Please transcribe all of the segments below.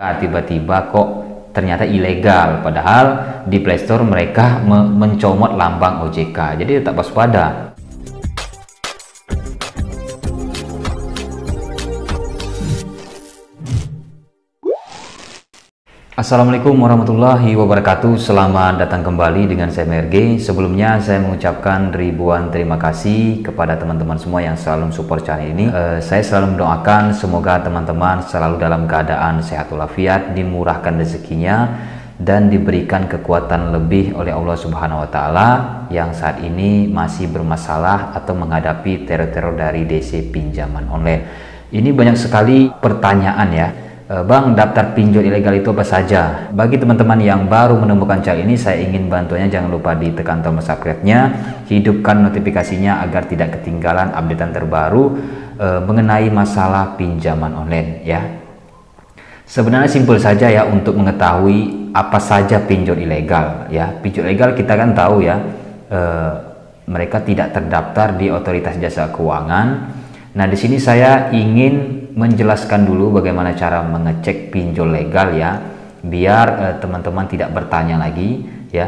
tiba-tiba kok ternyata ilegal, padahal di Play Store mereka mencomot lambang OJK. Jadi tetap waspada. Assalamualaikum warahmatullahi wabarakatuh. Selamat datang kembali dengan saya MRG. Sebelumnya saya mengucapkan ribuan terima kasih kepada teman-teman semua yang selalu support channel ini. Saya selalu mendoakan semoga teman-teman selalu dalam keadaan sehat walafiat, dimurahkan rezekinya, dan diberikan kekuatan lebih oleh Allah Subhanahu wa Ta'ala yang saat ini masih bermasalah atau menghadapi teror-teror dari DC pinjaman online. Ini banyak sekali pertanyaan ya. Bang, daftar pinjol ilegal itu apa saja? Bagi teman-teman yang baru menemukan channel ini, saya ingin bantuannya. Jangan lupa ditekan tombol subscribe-nya, hidupkan notifikasinya agar tidak ketinggalan updatean terbaru mengenai masalah pinjaman online ya. Sebenarnya simpel saja ya untuk mengetahui apa saja pinjol ilegal ya. Pinjol ilegal kita kan tahu ya, mereka tidak terdaftar di Otoritas Jasa Keuangan. Nah, di sini saya ingin menjelaskan dulu bagaimana cara mengecek pinjol legal ya, biar teman-teman tidak bertanya lagi ya.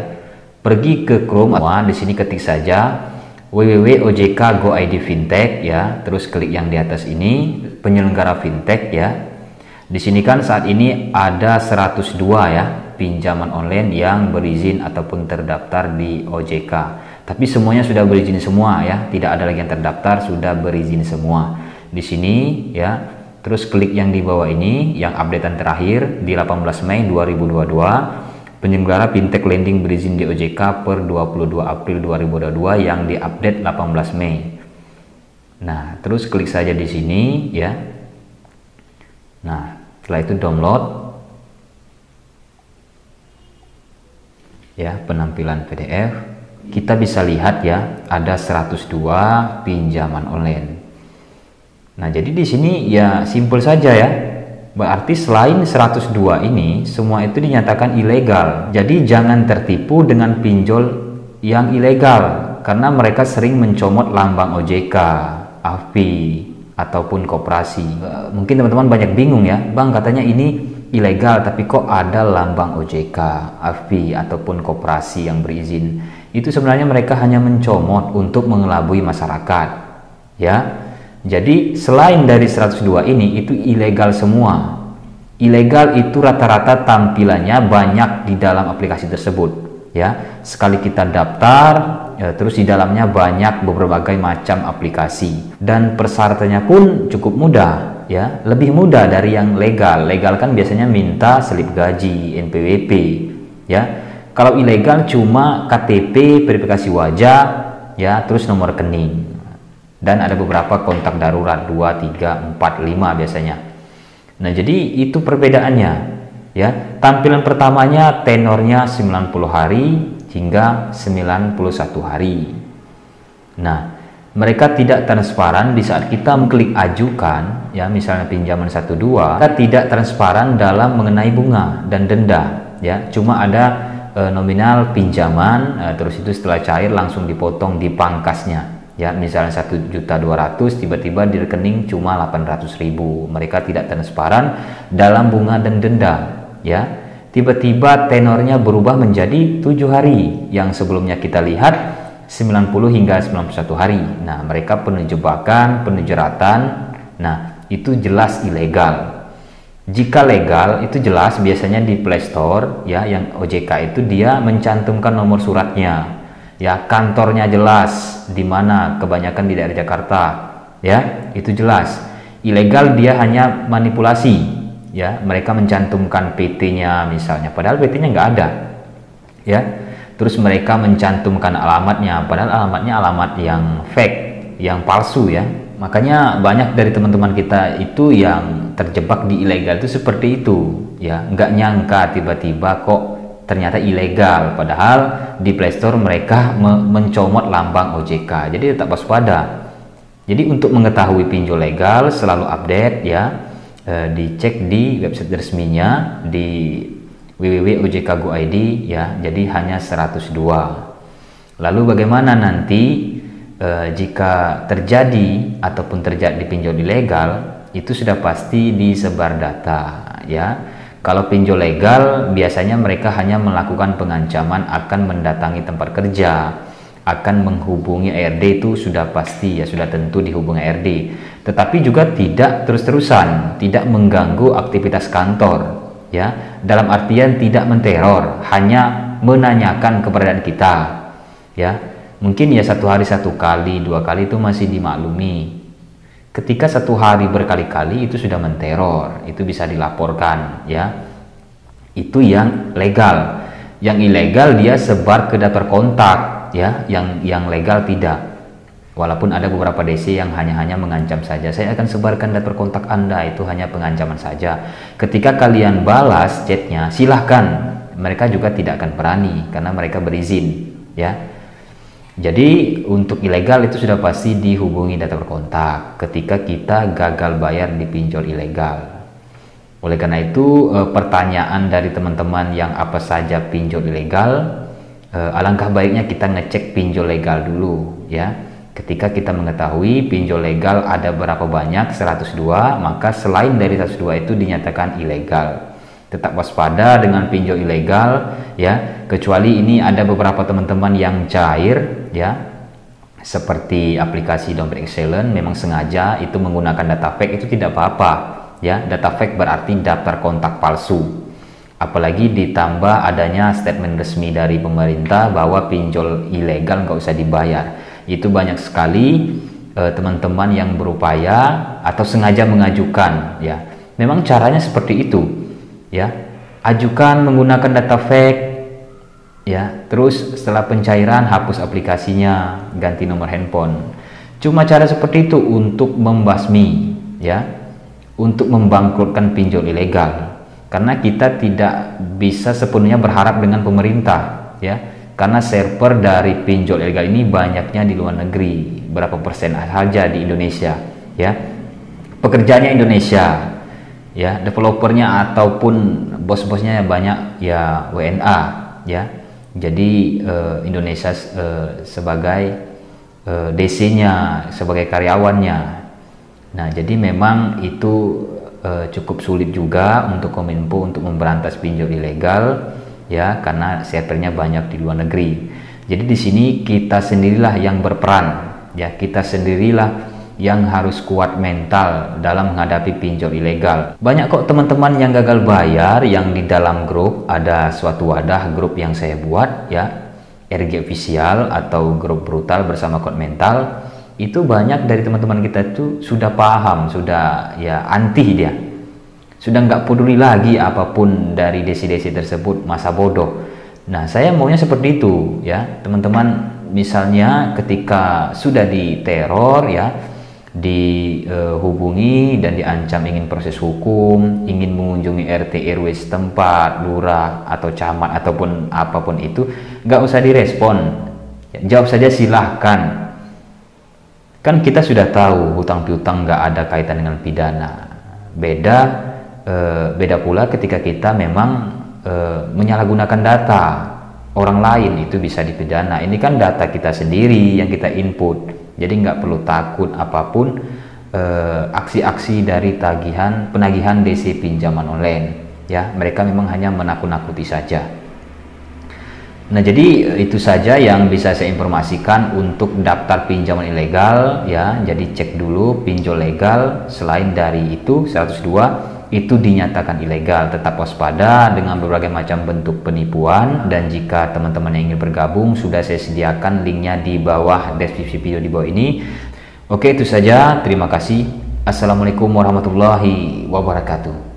Pergi ke Chrome, di sini ketik saja www.ojk.go.id fintech ya, terus klik yang di atas ini penyelenggara fintech ya. Di sini kan saat ini ada 102 ya pinjaman online yang berizin ataupun terdaftar di OJK. Tapi semuanya sudah berizin semua ya, tidak ada lagi yang terdaftar, sudah berizin semua. Di sini ya, terus klik yang di bawah ini, yang updatean terakhir di 18 Mei 2022, penyelenggara fintech lending berizin di OJK per 22 April 2022 yang diupdate 18 Mei. Nah, terus klik saja di sini ya. Nah, setelah itu download ya, penampilan PDF. Kita bisa lihat ya, ada 102 pinjaman online. Nah, jadi di sini ya simpel saja ya. Berarti selain 102 ini, semua itu dinyatakan ilegal. Jadi jangan tertipu dengan pinjol yang ilegal, karena mereka sering mencomot lambang OJK, AFPI, ataupun koperasi. Mungkin teman-teman banyak bingung ya, Bang, katanya ini ilegal tapi kok ada lambang OJK, AFPI, ataupun koperasi yang berizin. Itu sebenarnya mereka hanya mencomot untuk mengelabui masyarakat ya. Jadi selain dari 102 ini, itu ilegal semua. Ilegal itu rata-rata tampilannya banyak di dalam aplikasi tersebut ya. Sekali kita daftar ya, terus di dalamnya banyak berbagai macam aplikasi, dan persyaratannya pun cukup mudah ya, lebih mudah dari yang legal. Legal kan biasanya minta slip gaji, NPWP ya. Kalau ilegal cuma KTP, verifikasi wajah ya, terus nomor rekening, dan ada beberapa kontak darurat 2, 3, 4, 5 biasanya. Nah, jadi itu perbedaannya ya. Tampilan pertamanya tenornya 90 hari hingga 91 hari. Nah, mereka tidak transparan di saat kita mengklik ajukan ya, misalnya pinjaman 1-2, kita tidak transparan dalam mengenai bunga dan denda ya. Cuma ada nominal pinjaman, terus itu setelah cair langsung dipotong di pangkasnya ya. Misalnya 1.200.000 tiba-tiba di rekening cuma 800.000. Mereka tidak transparan dalam bunga dan denda ya. Tiba-tiba tenornya berubah menjadi 7 hari yang sebelumnya kita lihat 90 hingga 91 hari. Nah, mereka penuh jebakan, penuh jeratan. Nah, itu jelas ilegal. Jika legal itu jelas biasanya di Play Store ya, yang OJK itu dia mencantumkan nomor suratnya ya, kantornya jelas di mana, kebanyakan di daerah Jakarta ya, itu jelas. Ilegal dia hanya manipulasi ya, mereka mencantumkan PT-nya misalnya, padahal PT-nya nggak ada ya. Terus mereka mencantumkan alamatnya, padahal alamatnya alamat yang fake, yang palsu ya. Makanya banyak dari teman-teman kita itu yang terjebak di ilegal itu seperti itu ya, nggak nyangka tiba-tiba kok ternyata ilegal, padahal di Play Store mereka mencomot lambang OJK. Jadi tetap waspada. Jadi untuk mengetahui pinjol legal selalu update ya, dicek di website resminya di www.ojk.go.id ya. Jadi hanya 102. Lalu bagaimana nanti jika terjadi ataupun terjadi pinjol ilegal, itu sudah pasti disebar data ya. Kalau pinjol legal biasanya mereka hanya melakukan pengancaman akan mendatangi tempat kerja, akan menghubungi ARD, itu sudah pasti ya, sudah tentu dihubungi ARD. Tetapi juga tidak terus-terusan, tidak mengganggu aktivitas kantor ya, dalam artian tidak menteror, hanya menanyakan keberadaan kita ya. Mungkin ya 1 hari 1 kali 2 kali itu masih dimaklumi. Ketika 1 hari berkali-kali itu sudah menteror, itu bisa dilaporkan ya. Itu yang legal. Yang ilegal dia sebar ke daftar kontak ya, yang legal tidak. Walaupun ada beberapa DC yang hanya mengancam saja, saya akan sebarkan daftar kontak Anda, itu hanya pengancaman saja. Ketika kalian balas chatnya, silahkan, mereka juga tidak akan berani karena mereka berizin ya. Jadi untuk ilegal itu sudah pasti dihubungi daftar kontak ketika kita gagal bayar di pinjol ilegal. Oleh karena itu pertanyaan dari teman-teman yang apa saja pinjol ilegal, alangkah baiknya kita ngecek pinjol legal dulu ya. Ketika kita mengetahui pinjol legal ada berapa banyak, 102, maka selain dari 102 itu dinyatakan ilegal. Tetap waspada dengan pinjol ilegal ya, kecuali ini ada beberapa teman-teman yang cair ya, seperti aplikasi Dompet Excellent, memang sengaja itu menggunakan data fake, itu tidak apa-apa ya. Data fake berarti daftar kontak palsu, apalagi ditambah adanya statement resmi dari pemerintah bahwa pinjol ilegal nggak usah dibayar. Itu banyak sekali teman-teman yang berupaya atau sengaja mengajukan ya. Memang caranya seperti itu ya, ajukan menggunakan data fake ya, terus setelah pencairan hapus aplikasinya, ganti nomor handphone. Cuma cara seperti itu untuk membasmi ya, untuk membangkrutkan pinjol ilegal. Karena kita tidak bisa sepenuhnya berharap dengan pemerintah ya, karena server dari pinjol ilegal ini banyaknya di luar negeri, berapa persen saja di Indonesia ya. Pekerjaannya Indonesia ya, developernya ataupun bos-bosnya banyak ya WNA ya. Jadi Indonesia sebagai DC-nya, sebagai karyawannya. Nah, jadi memang itu cukup sulit juga untuk Kominfo untuk memberantas pinjol ilegal ya, karena servernya banyak di luar negeri. Jadi di sini kita sendirilah yang berperan ya, kita sendirilah yang harus kuat mental dalam menghadapi pinjol ilegal. Banyak kok teman-teman yang gagal bayar, yang di dalam grup, ada suatu wadah grup yang saya buat ya, RG Official atau grup brutal bersama kuat mental. Itu banyak dari teman-teman kita itu sudah paham, sudah ya anti dia, sudah nggak peduli lagi apapun dari desi-desi tersebut, masa bodoh. Nah, saya maunya seperti itu ya teman-teman. Misalnya ketika sudah diteror ya, dihubungi dan diancam ingin proses hukum, ingin mengunjungi RT RW setempat, lurah atau camat ataupun apapun itu, nggak usah direspon, jawab saja silahkan. Kan kita sudah tahu hutang piutang nggak ada kaitan dengan pidana. Beda pula ketika kita memang menyalahgunakan data orang lain, itu bisa dipidana. Ini kan data kita sendiri yang kita input. Jadi nggak perlu takut apapun aksi-aksi dari penagihan DC pinjaman online ya. Mereka memang hanya menakut-nakuti saja. Nah, jadi itu saja yang bisa saya informasikan untuk daftar pinjaman ilegal ya. Jadi cek dulu pinjol legal, selain dari itu 102 itu dinyatakan ilegal. Tetap waspada dengan berbagai macam bentuk penipuan, dan jika teman-teman yang ingin bergabung sudah saya sediakan linknya di bawah deskripsi video di bawah ini. Oke, itu saja, terima kasih. Assalamualaikum warahmatullahi wabarakatuh.